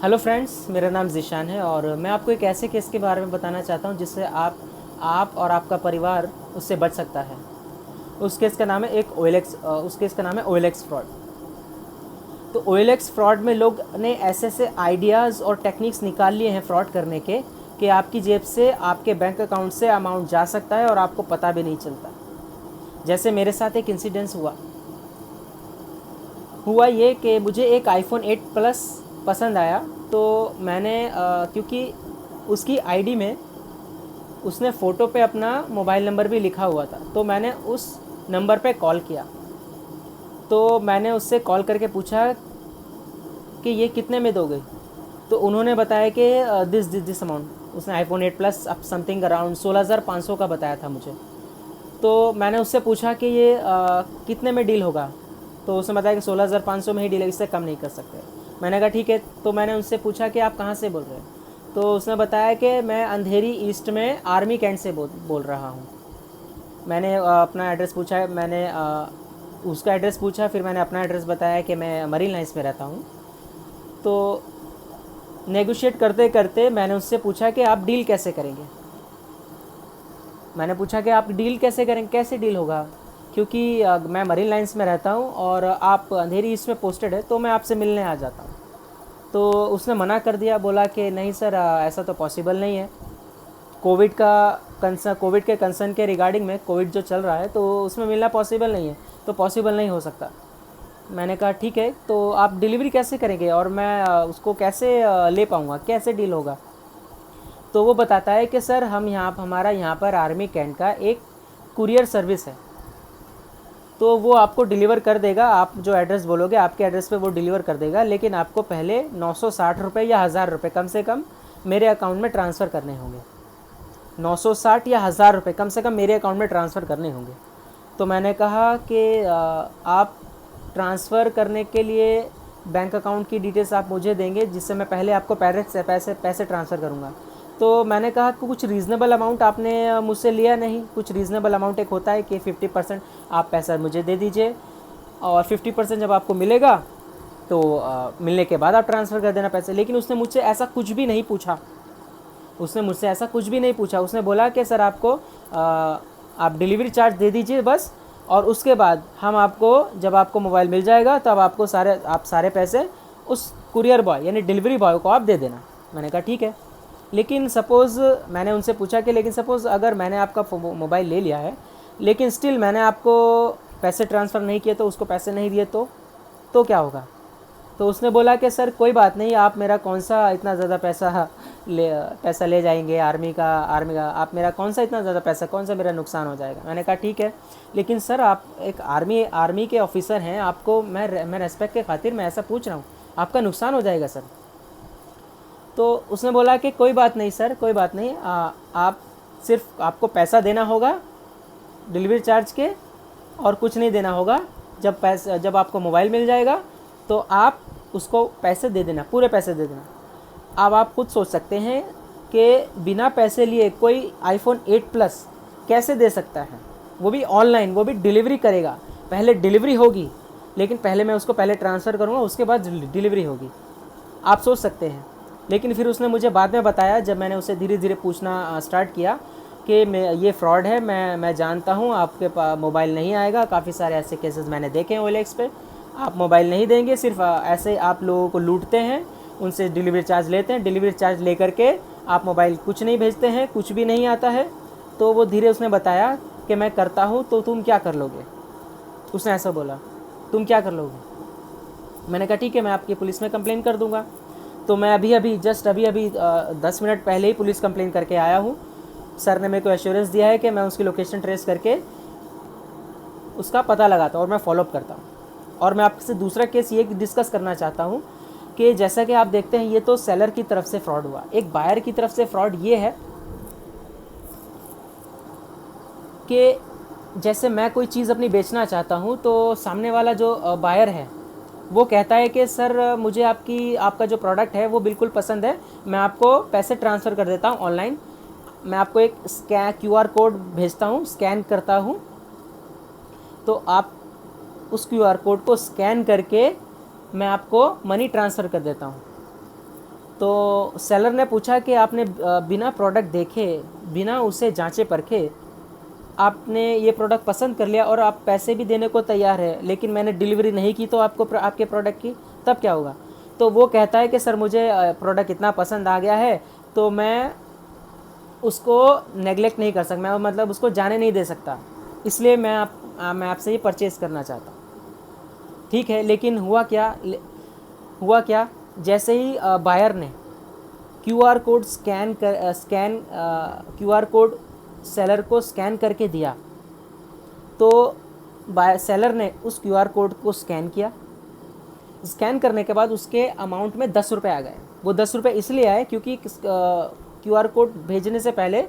Hello friends, मेरा नाम ज़ीशान है और मैं आपको एक ऐसे केस के बारे में बताना चाहता हूँ जिससे आप और आपका परिवार उससे बच सकता है। उस केस का नाम है उस केस का नाम है OLX फ्रॉड। तो OLX फ्रॉड में लोग ने ऐसे ऐसे आइडियाज़ और टेक्निक्स निकाल लिए हैं फ्रॉड करने के कि आपकी जेब से आपके बैंक अकाउंट से अमाउंट जा सकता है और आपको पता भी नहीं चलता। जैसे मेरे साथ एक इंसिडेंस हुआ ये कि मुझे एक iPhone 8 प्लस पसंद आया। तो मैंने क्योंकि उसकी आईडी में उसने फ़ोटो पे अपना मोबाइल नंबर भी लिखा हुआ था, तो मैंने उस नंबर पे कॉल किया। तो मैंने उससे कॉल करके पूछा कि ये कितने में दोगे। तो उन्होंने बताया कि दिस अमाउंट। उसने iPhone 8 प्लस अब समथिंग अराउंड 16,500 का बताया था मुझे। तो मैंने उससे पूछा कि ये कितने में डील होगा। तो उसने बताया कि 16,500 में ही डील है, इससे कम नहीं कर सकते। मैंने कहा ठीक है। तो मैंने उनसे पूछा कि आप कहाँ से बोल रहे हैं। तो उसने बताया कि मैं अंधेरी ईस्ट में आर्मी कैंट से बोल रहा हूँ। मैंने अपना एड्रेस पूछा, मैंने उसका एड्रेस पूछा, फिर मैंने अपना एड्रेस बताया कि मैं मरीन लाइन्स में रहता हूँ। तो नेगोशिएट करते करते मैंने उससे पूछा कि आप डील कैसे करेंगे। मैंने पूछा कि आप डील कैसे करेंगे, कैसे डील होगा, क्योंकि मैं मरीन लाइन्स में रहता हूँ और आप अंधेरी ईस्ट में पोस्टेड है, तो मैं आपसे मिलने आ जाता हूँ। तो उसने मना कर दिया, बोला कि नहीं सर, ऐसा तो पॉसिबल नहीं है। कोविड के कंसर्न के रिगार्डिंग में, कोविड जो चल रहा है तो उसमें मिलना पॉसिबल नहीं है, तो पॉसिबल नहीं हो सकता। मैंने कहा ठीक है, तो आप डिलीवरी कैसे करेंगे और मैं उसको कैसे ले पाऊँगा, कैसे डील होगा। तो वो बताता है कि सर हमारा यहाँ पर आर्मी कैंट का एक कुरियर सर्विस है, तो वो आपको डिलीवर कर देगा। आप जो एड्रेस बोलोगे आपके एड्रेस पे वो डिलीवर कर देगा, लेकिन आपको पहले 960 रुपये या 1000 रुपये कम से कम मेरे अकाउंट में ट्रांसफ़र करने होंगे। 960 या 1000 रुपये कम से कम मेरे अकाउंट में ट्रांसफ़र करने होंगे। तो मैंने कहा कि आप ट्रांसफ़र करने के लिए बैंक अकाउंट की डिटेल्स आप मुझे देंगे, जिससे मैं पहले आपको पैसे ट्रांसफ़र करूँगा। तो मैंने कहा कि कुछ रीज़नेबल अमाउंट आपने मुझसे लिया नहीं। कुछ रीज़नेबल अमाउंट एक होता है कि 50% आप पैसा मुझे दे दीजिए और 50% जब आपको मिलेगा तो मिलने के बाद आप ट्रांसफ़र कर देना पैसे। लेकिन उसने मुझसे ऐसा कुछ भी नहीं पूछा। उसने बोला कि सर आपको आप डिलीवरी चार्ज दे दीजिए बस, और उसके बाद हम आपको, जब आपको मोबाइल मिल जाएगा तब आपको सारे पैसे उस कुरियर बॉय यानी डिलीवरी बॉय को आप दे देना। मैंने कहा ठीक है। लेकिन सपोज़ मैंने उनसे पूछा कि लेकिन सपोज़ अगर मैंने आपका मोबाइल ले लिया है, लेकिन स्टिल मैंने आपको पैसे ट्रांसफ़र नहीं किए, तो उसको पैसे नहीं दिए, तो क्या होगा। तो उसने बोला कि सर कोई बात नहीं, आप मेरा कौन सा इतना ज़्यादा पैसा ले जाएंगे, आर्मी का आप मेरा कौन सा इतना ज़्यादा पैसा, कौन सा मेरा नुकसान हो जाएगा। मैंने कहा ठीक है, लेकिन सर आप एक आर्मी के ऑफिसर हैं, आपको मैं रेस्पेक्ट के खातिर मैं ऐसा पूछ रहा हूँ, आपका नुकसान हो जाएगा सर। तो उसने बोला कि कोई बात नहीं सर, कोई बात नहीं, आप सिर्फ आपको पैसा देना होगा डिलीवरी चार्ज के, और कुछ नहीं देना होगा। जब आपको मोबाइल मिल जाएगा तो आप उसको पैसे दे देना, पूरे पैसे दे देना। अब आप खुद सोच सकते हैं कि बिना पैसे लिए कोई iPhone 8 प्लस कैसे दे सकता है, वो भी ऑनलाइन, वो भी डिलीवरी करेगा। पहले डिलीवरी होगी, लेकिन पहले मैं उसको पहले ट्रांसफ़र करूँगा, उसके बाद डिलीवरी होगी। आप सोच सकते हैं। लेकिन फिर उसने मुझे बाद में बताया, जब मैंने उसे धीरे धीरे पूछना स्टार्ट किया कि ये फ़्रॉड है, मैं जानता हूँ आपके पास मोबाइल नहीं आएगा। काफ़ी सारे ऐसे केसेस मैंने देखे हैं OLX पे। आप मोबाइल नहीं देंगे, सिर्फ ऐसे आप लोगों को लूटते हैं, उनसे डिलीवरी चार्ज लेते हैं, डिलीवरी चार्ज ले करके आप मोबाइल कुछ नहीं भेजते हैं, कुछ भी नहीं आता है। तो वो धीरे उसने बताया कि मैं करता हूँ, तो तुम क्या कर लोगे। उसने ऐसा बोला, तुम क्या कर लोगे। मैंने कहा ठीक है, मैं आपकी पुलिस में कंप्लेन कर दूंगा। तो मैं अभी अभी 10 मिनट पहले ही पुलिस कंप्लेन करके आया हूँ। सर ने मेरे को एश्योरेंस दिया है कि मैं उसकी लोकेशन ट्रेस करके उसका पता लगाता हूँ और मैं फॉलोअप करता हूँ। और मैं आपसे दूसरा केस ये डिस्कस करना चाहता हूँ कि जैसा कि आप देखते हैं, ये तो सेलर की तरफ से फ्रॉड हुआ। एक बायर की तरफ से फ्रॉड ये है कि जैसे मैं कोई चीज़ अपनी बेचना चाहता हूँ, तो सामने वाला जो बायर है वो कहता है कि सर मुझे आपका जो प्रोडक्ट है वो बिल्कुल पसंद है, मैं आपको पैसे ट्रांसफ़र कर देता हूँ ऑनलाइन। मैं आपको एक QR कोड भेजता हूँ, स्कैन करता हूँ, तो आप उस QR कोड को स्कैन करके मैं आपको मनी ट्रांसफ़र कर देता हूँ। तो सेलर ने पूछा कि आपने बिना प्रोडक्ट देखे, बिना उसे जांचे परखे आपने ये प्रोडक्ट पसंद कर लिया और आप पैसे भी देने को तैयार है, लेकिन मैंने डिलीवरी नहीं की तो आपके प्रोडक्ट की, तब क्या होगा? तो वो कहता है कि सर मुझे प्रोडक्ट इतना पसंद आ गया है तो मैं उसको नेगलेक्ट नहीं कर सकता, मैं मतलब उसको जाने नहीं दे सकता, इसलिए मैं आपसे ये परचेज़ करना चाहता हूँ। ठीक है, लेकिन हुआ क्या, जैसे ही बायर ने QR code QR code seller को स्कैन करके दिया, तो सेलर ने उस क्यूआर कोड को स्कैन किया। स्कैन करने के बाद उसके अमाउंट में 10 रुपये आ गए। वो 10 रुपये इसलिए आए क्योंकि क्यूआर कोड भेजने से पहले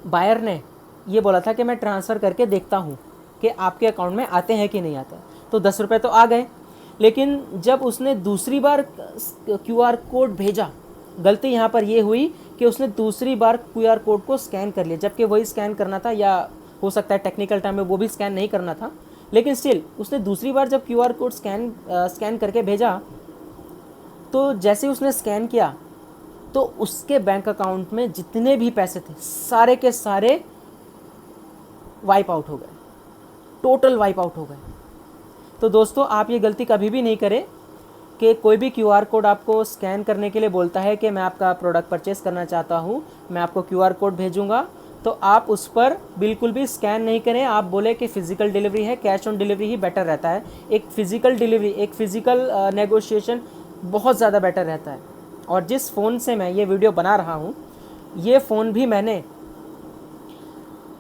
बायर ने ये बोला था कि मैं ट्रांसफ़र करके देखता हूँ कि आपके अकाउंट में आते हैं कि नहीं आते, तो 10 रुपये तो आ गए। लेकिन जब उसने दूसरी बार क्यूआर कोड भेजा, गलती यहाँ पर ये हुई कि उसने दूसरी बार क्यूआर कोड को स्कैन कर लिया, जबकि वही स्कैन करना था, या हो सकता है टेक्निकल टर्म में वो भी स्कैन नहीं करना था, लेकिन स्टिल उसने दूसरी बार जब क्यूआर कोड स्कैन करके भेजा, तो जैसे उसने स्कैन किया तो उसके बैंक अकाउंट में जितने भी पैसे थे सारे के सारे वाइप आउट हो गए, टोटल वाइप आउट हो गए। तो दोस्तों, आप ये गलती कभी भी नहीं करें कि कोई भी क्यूआर कोड आपको स्कैन करने के लिए बोलता है कि मैं आपका प्रोडक्ट परचेस करना चाहता हूँ, मैं आपको क्यूआर कोड भेजूँगा, तो आप उस पर बिल्कुल भी स्कैन नहीं करें। आप बोले कि फ़िज़िकल डिलीवरी है, cash on delivery he better रहता है। एक फ़िज़िकल डिलीवरी, एक फ़िज़िकल नेगोशिएशन बहुत ज़्यादा बेटर रहता है। और जिस फ़ोन से मैं ये वीडियो बना रहा हूँ, ये फ़ोन भी मैंने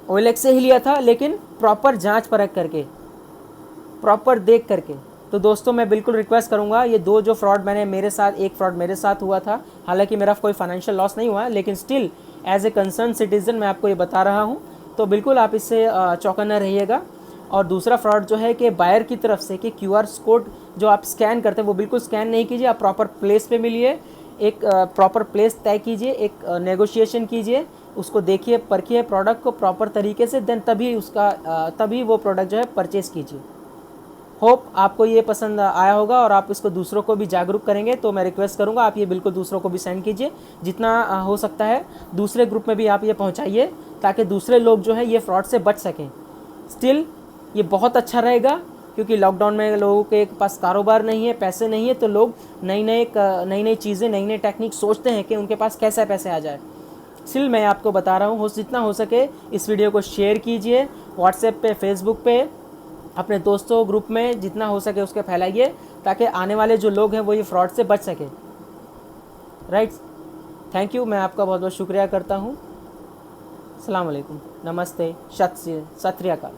OLX से ही लिया था, लेकिन प्रॉपर जांच परख करके, प्रॉपर देख करके। तो दोस्तों, मैं बिल्कुल रिक्वेस्ट करूंगा, ये दो जो फ्रॉड मेरे साथ, एक फ्रॉड मेरे साथ हुआ था, हालांकि मेरा कोई फाइनेंशियल लॉस नहीं हुआ, लेकिन still as a concern citizen मैं आपको ये बता रहा हूँ, तो बिल्कुल आप इससे चौकन्ना रहिएगा। और दूसरा फ्रॉड जो है कि बायर की तरफ से कि क्यूआर कोड जो आप स्कैन करते हैं वो बिल्कुल स्कैन नहीं कीजिए, आप प्रॉपर प्लेस पे मिलिए, एक प्रॉपर प्लेस तय कीजिए, एक नेगोशिएशन कीजिए, उसको देखिए, परखिए प्रोडक्ट को प्रॉपर तरीके से, देन तभी वो प्रोडक्ट जो है परचेज़ कीजिए। होप आपको ये पसंद आया होगा और आप इसको दूसरों को भी जागरूक करेंगे, तो मैं रिक्वेस्ट करूंगा आप ये बिल्कुल दूसरों को भी सेंड कीजिए, जितना हो सकता है दूसरे ग्रुप में भी आप ये पहुंचाइए, ताकि दूसरे लोग जो है ये फ्रॉड से बच सकें। स्टिल ये बहुत अच्छा रहेगा, क्योंकि लॉकडाउन में लोगों के पास कारोबार नहीं है, पैसे नहीं है, तो लोग नई नई चीज़ें, नई नई टेक्निक सोचते हैं कि उनके पास कैसे पैसे आ जाए। स्टिल मैं आपको बता रहा हूँ, जितना हो सके इस वीडियो को शेयर कीजिए, व्हाट्सएप पे, फेसबुक पे, अपने दोस्तों ग्रुप में जितना हो सके उसके फैलाइए, ताकि आने वाले जो लोग हैं वो ये फ्रॉड से बच सके। राइट, थैंक यू, मैं आपका बहुत बहुत शुक्रिया करता हूँ। अस्सलाम वालेकुम, नमस्ते, सत श्री अकाल।